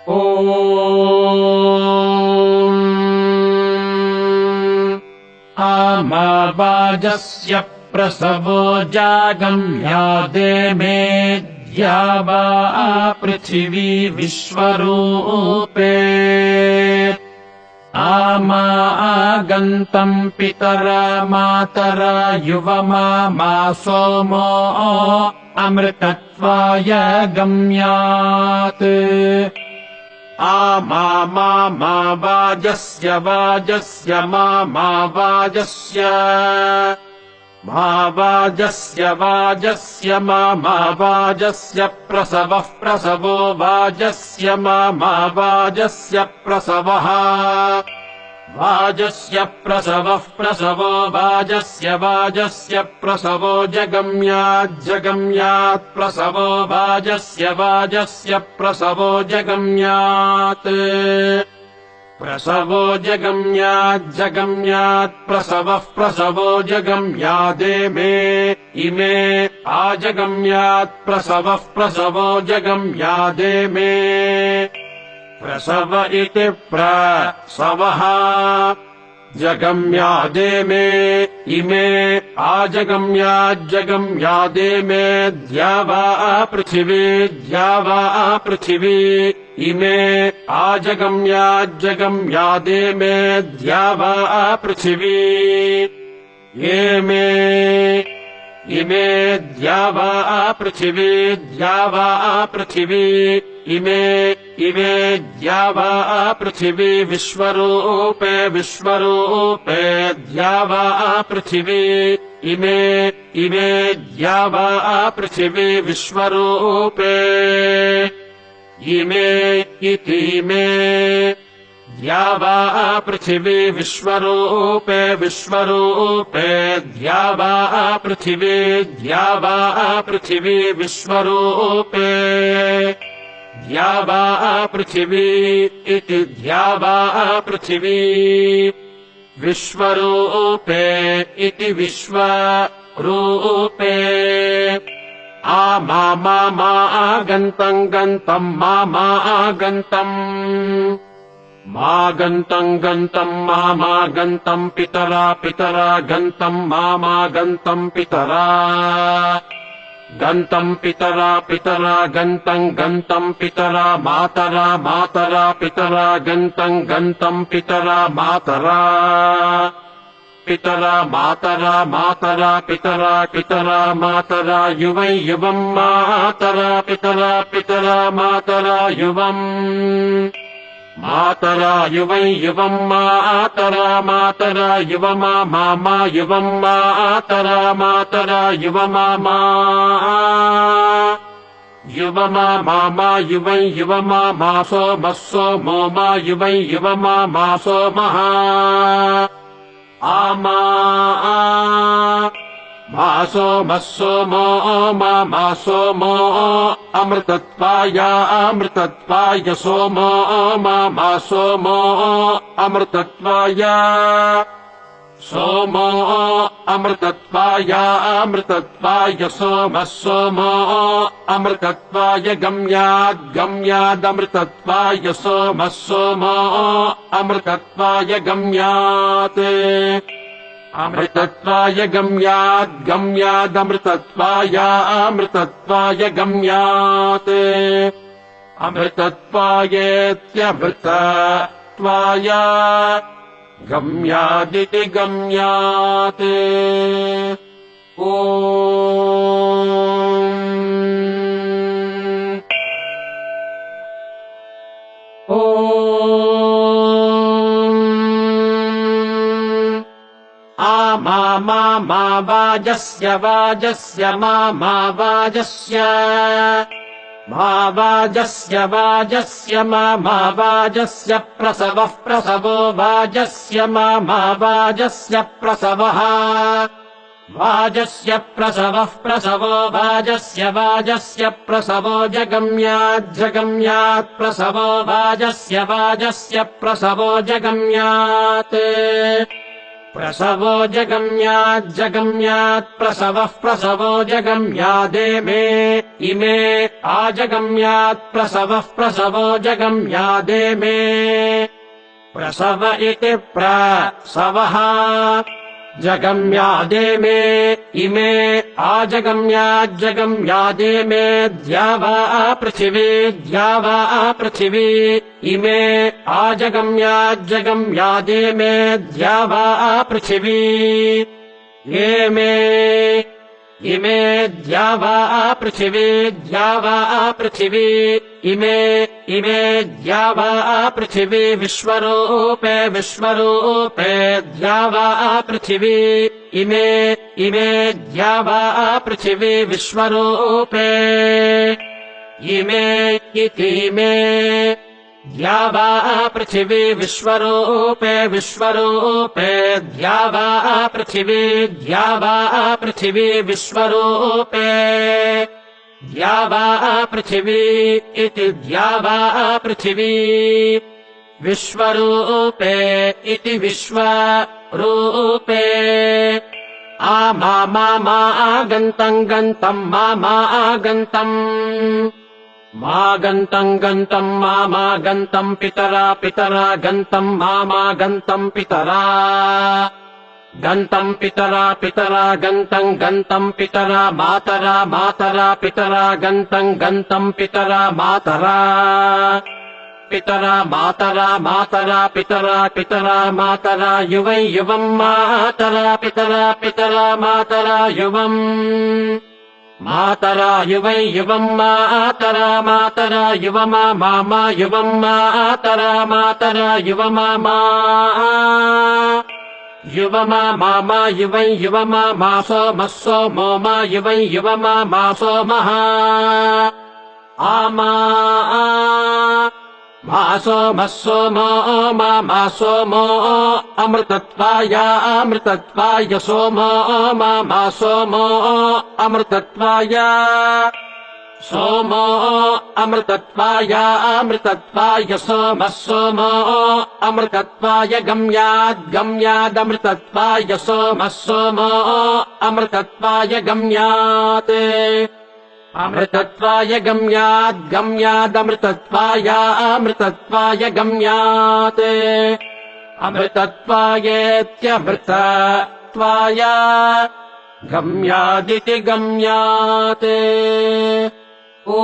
ॐ आमावाजस्य प्रसवो जागम्यादे मेद्या वा पृथिवी विश्वरूपे आमा आगन्तम् पितरा मातरा युवमा मा सोमो अमृतत्वाय गम्यात् आमा वाजस्य वाजस्य मा वाजस्य वाजस्य मा वाजस्य प्रसवः प्रसवो वाजस्य मा वाजस्य प्रसवः वाजस्य प्रसवः प्रसवो वाजस्य प्रसवो जगम्यात् प्रसवो वाजस्य प्रसवो जगम्यात् प्रसवो जगम्यात् प्रसवः प्रसवो जगम्यादे मे इमे आजगम्यात् प्रसवः प्रसवो जगम्यादे मे प्रसव इति प्रसवः जगम्यादे मे इमे आजगम्याज्जगम्यादे मे द्यावा पृथिवी इमे आजगम्याज्जगम्यादे मे द्यावा पृथिवी इमे द्यावा पृथिवी इमे द्यावा पृथिवी विश्वरूपे द्यावा पृथिवी इमे द्यावा पृथिवी विश्वरूपे इमे इति मे द्यावा पृथिवी विश्वरूपे द्यावा पृथिवी विश्वरूपे द्यावा पृथिवी इति द्यावा पृथिवी विश्वरूपे इति विश्वरूपे आमा आगन्तम् गन्तम् मा गन्तम् पितरा गन्तम् मा गन्तम् पितरा गन्तम् पितरा गन्तम् पितरा मातरा पितरा गन्तम् पितरा मातरा पितरा मातरा युवम् मातरा पितरा मातरा युवम् युवम् मातरा युवमा मा युवम् मातरा युवमा युवमा मा सोमो मा युवमा मा सोमः आमा मा सोमो मा सोमो अमृतत्वाय सोमो मा सोमो अमृतत्वाय सोमो अमृतत्वाय सोमो अमृतत्वाय गम्यादमृतत्वाय सोमो अमृतत्वाय गम्यात् अमृतत्वाय गम्यादमृतत्वाय गम्यात् अमृतत्वायेत्यमृतत्वाय गम्यादिति गम्यात् ॐ आमा वाजस्य मा वाजस्य प्रसवः प्रसवो वाजस्य मा वाजस्य प्रसवः वाजस्य प्रसवः प्रसवो वाजस्य प्रसवो जगम्यात् प्रसवो वाजस्य प्रसवो जगम्यात् प्रसवो जगम्याज्जगम्यात् प्रसवः प्रसवो जगम्यादेमे इमे आजगम्यात् प्रसवः प्रसवो जगम्यादेमे प्रसव इति प्रसवः जगम्यादेमे इमे आजगम्याज्जगम्यादेमे द्यावा पृथिवी इमे आजगम्याज्जगम्यादेमे द्यावा पृथिवी इमे द्यावा पृथिवी इमे द्यावा पृथिवी विश्वरूपे द्यावा पृथिवी इमे द्यावा पृथिवी विश्वरूपे इमे इति मे द्यावा पृथिवी विश्वरूपे द्यावा पृथिवी विश्वरूपे द्यावा पृथिवी इति द्यावा पृथिवी विश्वरूपे इति विश्वरूपे मा गन्तम् गन्तम् मा गन्तम् मा गन्तम् पितरा गन्तम् मा गन्तम् पितरा गन्तम् पितरा गन्तम् पितरा मातरा पितरा गन्तम् पितरा मातरा पितरा मातरा युवम् मातरा पितरा मातरा युवम् युवम् मातरा युवमा मामा युवम् मातरा युवमा युवमा मामा युवमा मासो मस्सो मोमा युवमा मासो महा आमा मासो मस्सो मो मासो मो अमृतत्वाय सोमो मासो मो अमृतत्वाय सोमो अमृतत्वाय सोमः सोमो अमृतत्वाय गम्यादमृतत्वाय सोमः सोमो अमृतत्वाय गम्यात् अमृतत्वाय गम्यादमृतत्वाय गम्यात् अमृतत्वायेत्यमृतत्वाय गम्यादिति गम्यात् ओ